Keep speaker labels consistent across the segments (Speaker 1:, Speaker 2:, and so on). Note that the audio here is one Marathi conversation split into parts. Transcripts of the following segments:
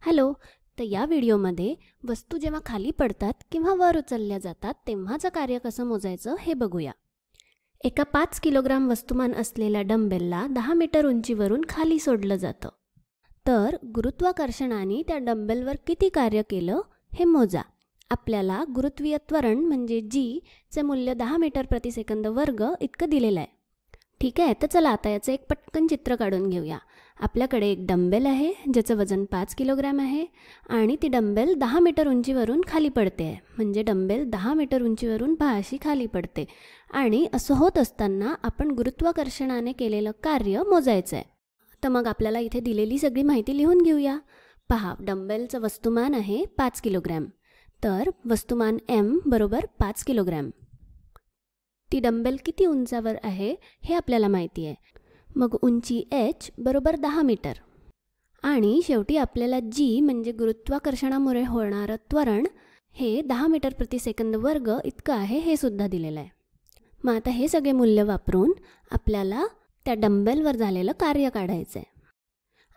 Speaker 1: हॅलो. तर या व्हिडिओमध्ये वस्तू जेव्हा खाली पडतात किंवा वर उचलल्या जातात तेव्हाचं कार्य कसं मोजायचं हे बघूया. एका 5 किलोग्राम वस्तुमान असलेल्या डंबेलला 10 मीटर उंचीवरून खाली सोडलं जातं. तर गुरुत्वाकर्षणाने त्या डंबेलवर किती कार्य केलं हे मोजा. आपल्याला गुरुत्वीय त्वरण म्हणजे जी चे मूल्य 10 मीटर प्रति सेकंद वर्ग इतकं दिलेलं आहे. ठीक आहे, तर चला आता याचं एक पटकन चित्र काढून घेऊया. आपल्याकडे एक डंबेल आहे ज्याचं वजन 5 किलोग्राम आहे आणि ती डंबेल 10 मीटर उंचीवरून खाली पडते आहे. म्हणजे डंबेल 10 मीटर उंचीवरून अशी खाली पडते आणि असं होत असताना आपण गुरुत्वाकर्षणाने केलेलं कार्य मोजायचं आहे. तर मग आपल्याला इथे दिलेली सगळी माहिती लिहून घेऊया. पहा, डंबेलचं वस्तुमान आहे 5 किलोग्रॅम. तर वस्तुमान m बरोबर 5 किलोग्रॅम. ती डंबेल किती उंचावर आहे हे आपल्याला माहिती आहे. मग उंची h बरोबर 10 मीटर आणि शेवटी आपल्याला g म्हणजे गुरुत्वाकर्षणामुळे होणारं त्वरण हे 10 मीटर प्रति सेकंद वर्ग इतकं आहे हे सुद्धा दिलेलं आहे. मग आता हे सगळे मूल्य वापरून आपल्याला त्या डंबेलवर झालेलं कार्य काढायचं आहे.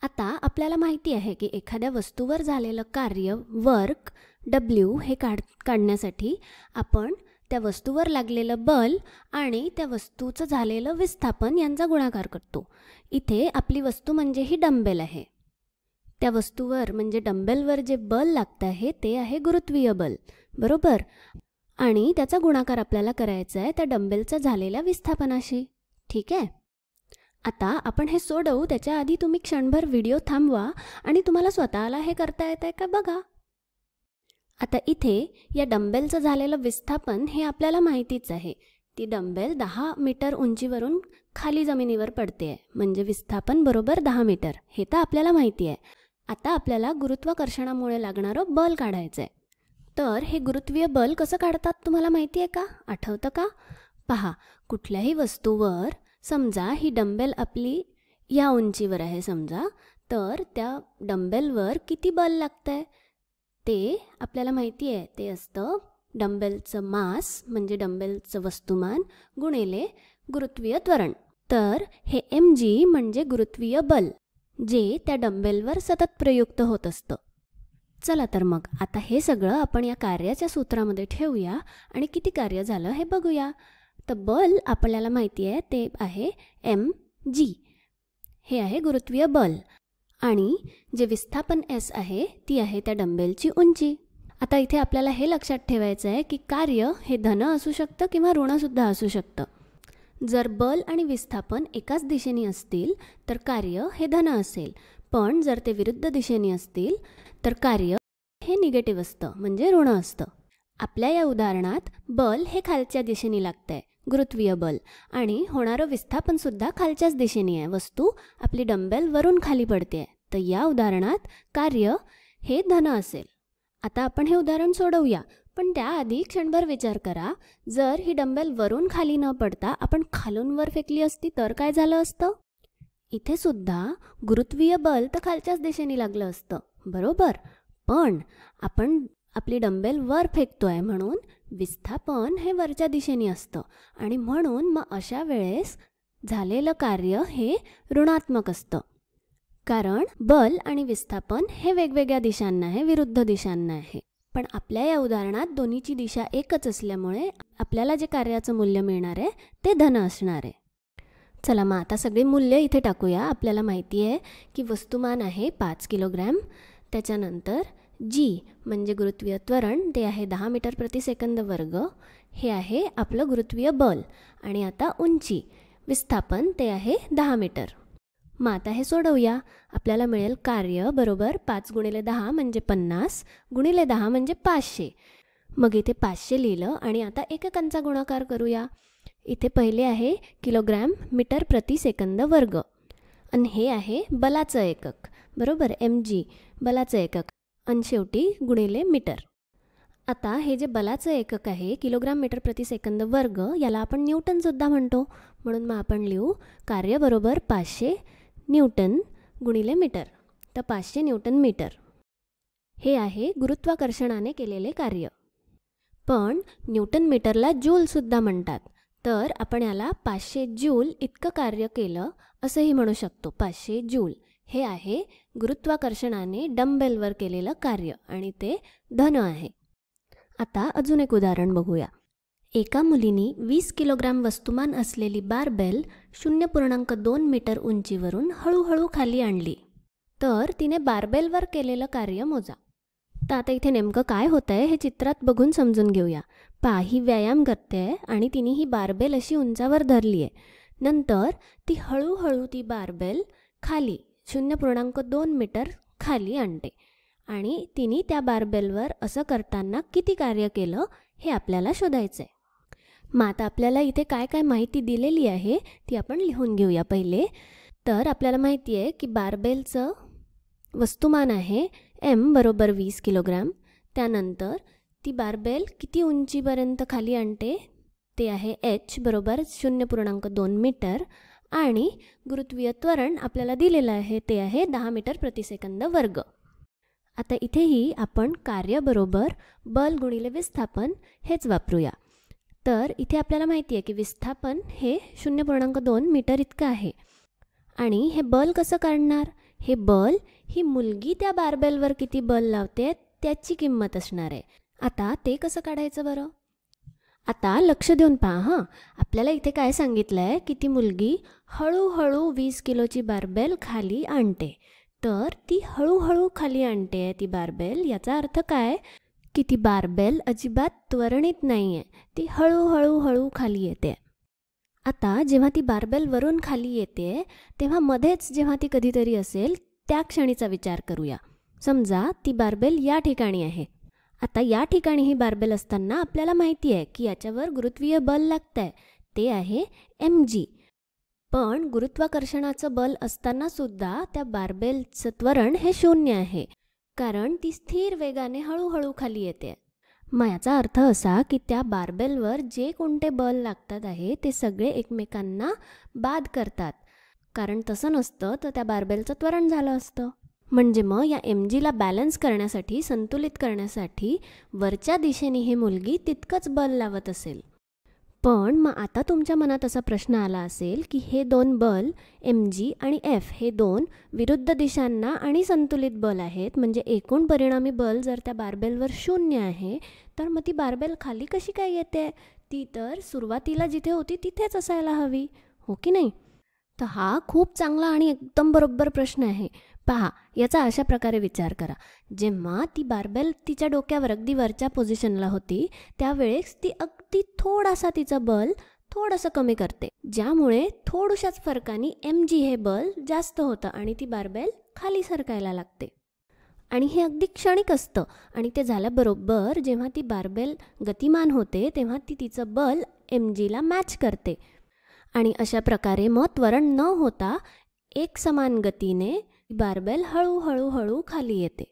Speaker 1: आता आपल्याला माहिती आहे की एखाद्या वस्तूवर झालेलं कार्य वर्क W हे काढण्यासाठी आपण त्या वस्तूवर लागलेलं बल आणि त्या वस्तूचं झालेलं विस्थापन यांचा गुणाकार करतो. इथे आपली वस्तू म्हणजे ही डंबेल आहे. त्या वस्तूवर म्हणजे डंबेलवर जे बल लागतं आहे ते आहे गुरुत्वीय बल, बरोबर. आणि त्याचा गुणाकार आपल्याला करायचा आहे त्या डंबेलचा झालेल्या विस्थापनाशी. ठीक आहे. आता आपण हे सोडवू त्याच्या आधी तुम्ही क्षणभर व्हिडिओ थांबवा आणि तुम्हाला स्वतःला हे करता येत आहे का बघा. आता इथे या डंबेलचं झालेलं विस्थापन हे आपल्याला माहितीच आहे. ती डंबेल 10 मीटर उंचीवरून खाली जमिनीवर पडते आहे म्हणजे विस्थापन बरोबर 10 मीटर हे तर आपल्याला माहिती आहे. आता आपल्याला गुरुत्वाकर्षणामुळे लागणारं बल काढायचं आहे. तर हे गुरुत्वीय बल कसं काढतात तुम्हाला माहिती आहे का? आठवतं का? पहा, कुठल्याही वस्तूवर समजा ही डंबेल आपली या उंचीवर आहे समजा, तर त्या डंबेलवर किती बल लागतं आहे ते आपल्याला माहिती आहे. ते असतं डंबेलचं मास म्हणजे डंबेलचं वस्तुमान गुणिले गुरुत्वीय त्वरण. तर हे mg म्हणजे गुरुत्वीय बल जे त्या डंबेलवर सतत प्रयुक्त होत असतं. चला तर मग आता हे सगळं आपण या कार्याच्या सूत्रामध्ये ठेवूया आणि किती कार्य झालं हे बघूया. तर बल आपल्याला माहिती आहे ते आहे mg, हे आहे गुरुत्वीय बल आणि जे विस्थापन s आहे ती आहे त्या डंबेलची उंची. आता इथे आपल्याला हे लक्षात ठेवायचं आहे की कार्य हे धन असू शकतं किंवा ऋणसुद्धा असू शकतं. जर बल आणि विस्थापन एकाच दिशेने असतील तर कार्य हे धन असेल, पण जर ते विरुद्ध दिशेने असतील तर कार्य हे निगेटिव्ह असतं म्हणजे ऋण असतं. आपल्या या उदाहरणात बल हे खालच्या दिशेने लागतंय गुरुत्वीय बल आणि होणारं विस्थापनसुद्धा खालच्याच दिशेने आहे. वस्तू आपली डंबेल वरून खाली पडते. तर या उदाहरणात कार्य हे धन असेल. आता आपण हे उदाहरण सोडवूया, पण त्याआधी क्षणभर विचार करा, जर ही डंबेल वरून खाली न पडता आपण खालून वर फेकली असती तर काय झालं असतं? इथे सुद्धा गुरुत्वीय बल तर खालच्याच दिशेने लागलं असतं, बरोबर. पण आपण आपली डंबेल वर फेकतोय म्हणून विस्थापन हे वरच्या दिशेने असतं आणि म्हणून मग अशा वेळेस झालेलं कार्य हे ऋणात्मक असतं. कारण बल आणि विस्थापन हे वेगवेगळ्या दिशांना आहे, विरुद्ध दिशांना आहे. पण आपल्या या उदाहरणात दोन्हीची दिशा एकच असल्यामुळे आपल्याला जे कार्याचं मूल्य मिळणार आहे ते धन असणार आहे. चला मग आता सगळी मूल्य इथे टाकूया. आपल्याला माहिती आहे की वस्तुमान आहे 5 किलोग्रॅम. त्याच्यानंतर g म्हणजे गुरुत्वीय त्वरण ते आहे 10 मीटर प्रति सेकंद वर्ग, हे आहे आपलं गुरुत्वीय बल. आणि आता उंची विस्थापन ते आहे 10 मीटर. मग आता हे सोडवूया. आपल्याला मिळेल कार्य बरोबर 5 गुणिले 10 म्हणजे 50 गुणिले 10 म्हणजे 500. मग इथे 500 लिहिलं आणि आता एककांचा गुणाकार करूया. इथे पहिले आहे किलोग्रॅम मीटर प्रति सेकंद वर्ग आणि हे आहे बलाचं एकक, बरोबर. mg बलाचं एकक आणि शेवटी गुणिले मीटर. आता हे जे बलाचं एकक आहे किलोग्राम मीटर प्रति सेकंद वर्ग याला आपण न्यूटनसुद्धा म्हणतो. म्हणून मग आपण लिहू कार्य बरोबर 500 न्यूटन गुणिले मीटर. तर 500 न्यूटन मीटर हे आहे गुरुत्वाकर्षणाने केलेले कार्य. पण न्यूटन मीटरला जूलसुद्धा म्हणतात. तर आपण याला 500 जूल इतकं कार्य केलं असंही म्हणू शकतो. 500 जूल हे आहे गुरुत्वाकर्षणाने डंबेलवर केलेलं कार्य आणि ते धन आहे. आता अजून एक उदाहरण बघूया. एका मुलीने 20 किलोग्राम वस्तुमान असलेली बारबेल 0.2 मीटर उंचीवरून हळूहळू खाली आणली. तर तिने बारबेलवर केलेलं कार्य मोजा. तर आता इथे नेमकं काय होतं आहे हे चित्रात बघून समजून घेऊया. पहा, ही व्यायाम करते आहे आणि तिने ही बारबेल अशी उंचावर धरली आहे. नंतर ती हळूहळू ती बारबेल खाली 0.2 मीटर खाली आणते आणि तिने त्या बारबेलवर असं करताना किती कार्य केलं हे आपल्याला शोधायचं आहे. मग आता आपल्याला इथे काय काय माहिती दिलेली आहे ती आपण लिहून घेऊया पहिले. तर आपल्याला माहिती आहे की बारबेलचं वस्तुमान आहे M बरोबर 20 किलोग्राम. त्यानंतर ती बारबेल किती उंचीपर्यंत खाली आणते ते आहे H बरोबर 0.2 मीटर आणि गुरुत्वीय त्वरण आपल्याला दिलेलं आहे ते आहे 10 मीटर प्रति सेकंद वर्ग. आता इथेही आपण कार्य बरोबर बल गुणिले विस्थापन हेच वापरूया. तर इथे आपल्याला माहिती आहे की विस्थापन हे 0.2 मीटर इतकं आहे आणि हे बल कसं काढणार. हे बल ही मुलगी त्या बारबेलवर किती बल लावते त्याची किंमत असणार आहे. आता ते कसं काढायचं बरं. आता लक्ष देऊन पहा हां. आपल्याला इथे काय सांगितलं आहे की ती मुलगी हळूहळू 20 किलोची बारबेल खाली आणते. तर ती हळूहळू खाली आणते आहे ती बारबेल. याचा अर्थ काय की ती बारबेल अजिबात त्वरणित नाही आहे, ती हळूहळू खाली येते. आता जेव्हा ती बारबेल वरून खाली येते तेव्हा मध्येच जेव्हा ती कधीतरी असेल त्या क्षणीचा विचार करूया. समजा ती बारबेल या ठिकाणी आहे. आता या ठिकाणी ही बारबेल असताना आपल्याला माहिती आहे की याच्यावर गुरुत्वीय बल लागतं आहे ते आहे mg. पण गुरुत्वाकर्षणाचं बल असतानासुद्धा त्या बारबेलचं त्वरण हे 0 आहे कारण ती स्थिर वेगाने हळूहळू खाली येते. मग याचा अर्थ असा की त्या बारबेलवर जे कोणते बल लागतात आहे ते सगळे एकमेकांना बाद करतात. कारण तसं नसतं तर त्या बारबेलचं त्वरण झालं असतं. म्हणजे मग या mgला बॅलन्स करण्यासाठी, संतुलित करण्यासाठी वरच्या दिशेने ही मुलगी तितकंच बल लावत असेल. पण मग आता तुमच्या मनात असा प्रश्न आला असेल की हे दोन बल mg आणि f हे दोन विरुद्ध दिशांना आणि संतुलित बल आहेत. म्हणजे एकूण परिणामी बल जर त्या बारबेलवर 0 आहे तर मग ती बारबेल खाली कशी काय येते. ती तर सुरुवातीला जिथे होती तिथेच असायला हवी, हो की नाही. तर हा खूप चांगला आणि एकदम बरोबर प्रश्न आहे. पहा, याचा अशा प्रकारे विचार करा. जेव्हा ती बारबेल तिच्या डोक्यावर अगदी वरच्या पोझिशनला होती त्यावेळेस ती अगदी थोडासा तिचं बल थोडंसं कमी करते, ज्यामुळे थोड्याशाच फरकाने mg हे बल जास्त होतं आणि ती बारबेल खाली सरकायला लागते. आणि हे अगदी क्षणिक असतं आणि ते झाल्याबरोबर जेव्हा ती बारबेल गतिमान होते तेव्हा ती तिचं बल mgला मॅच करते आणि अशा प्रकारे मग त्वरण न होता एक समान गतीने बारबेल हळूहळू खाली येते.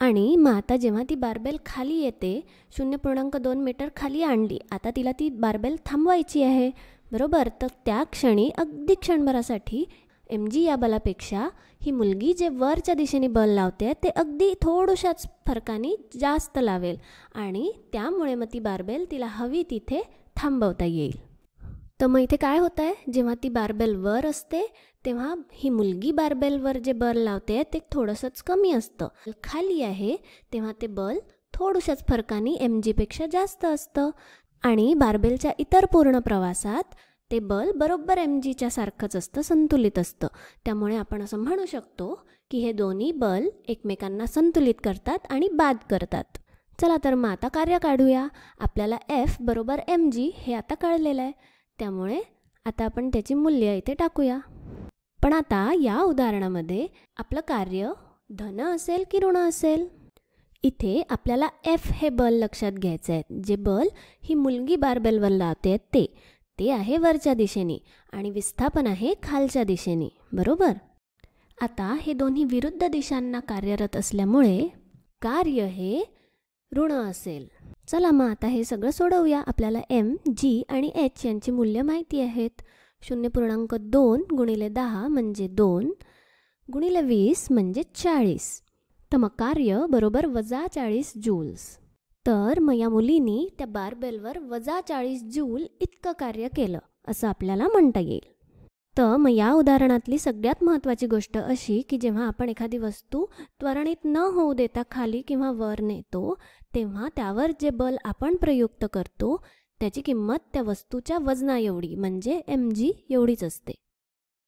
Speaker 1: आणि मग आता जेव्हा ती बारबेल खाली येते 0.2 मीटर खाली आणली. आता तिला ती बारबेल थांबवायची आहे, बरोबर. तर त्या क्षणी अगदी क्षणभरासाठी mg या बलापेक्षा ही मुलगी जे वरच्या दिशेने बल लावते ते अगदी थोड्याशाच फरकाने जास्त लावेल आणि त्यामुळे मग ती बारबेल तिला हवी तिथे थांबवता येईल. तर मग इथे काय होतं आहे, जेव्हा ती बारबेल वर असते तेव्हा ही मुलगी बारबेलवर जे बल लावते ते थोडंसंच कमी असतं. खाली आहे तेव्हा ते बल थोड्याशाच फरकाने mgपेक्षा जास्त असतं आणि बारबेलच्या इतर पूर्ण प्रवासात ते बल बरोबर mgच्या सारखंच असतं, संतुलित असतं. त्यामुळे आपण असं म्हणू शकतो की हे दोन्ही बल एकमेकांना संतुलित करतात आणि बाद करतात. चला तर मग आता कार्य काढूया. आपल्याला F बरोबर mg हे आता कळलेलं आहे, त्यामुळे आता आपण त्याची मूल्य इथे टाकूया. पण आता या उदाहरणामध्ये आपलं कार्य धन असेल की ऋण असेल. इथे आपल्याला F हे बल लक्षात घ्यायचं आहे. जे बल ही मुलगी बारबेलवर लावते ते आहे वरच्या दिशेने आणि विस्थापन आहे खालच्या दिशेने, बरोबर. आता हे दोन्ही विरुद्ध दिशांना कार्यरत असल्यामुळे कार्य हे ऋण असेल. चला मग आता हे सगळं सोडवूया. आपल्याला m, g आणि h यांची मूल्य माहिती आहेत. 0.2 गुणिले 10 म्हणजे 2 गुणिले 20 म्हणजे 40. तर मग कार्य बरोबर -40 जूल्स. तर मग या मुलीनी त्या बारबेलवर -40 जूल इतकं कार्य केलं असं आपल्याला म्हणता येईल. तर मग या उदाहरणातली सगळ्यात महत्त्वाची गोष्ट अशी की जेव्हा आपण एखादी वस्तू त्वरणित न होऊ देता खाली किंवा वर नेतो तेव्हा त्यावर जे बल आपण प्रयुक्त करतो त्याची किंमत त्या वस्तूच्या वजना एवढी म्हणजे mg एवढीच असते.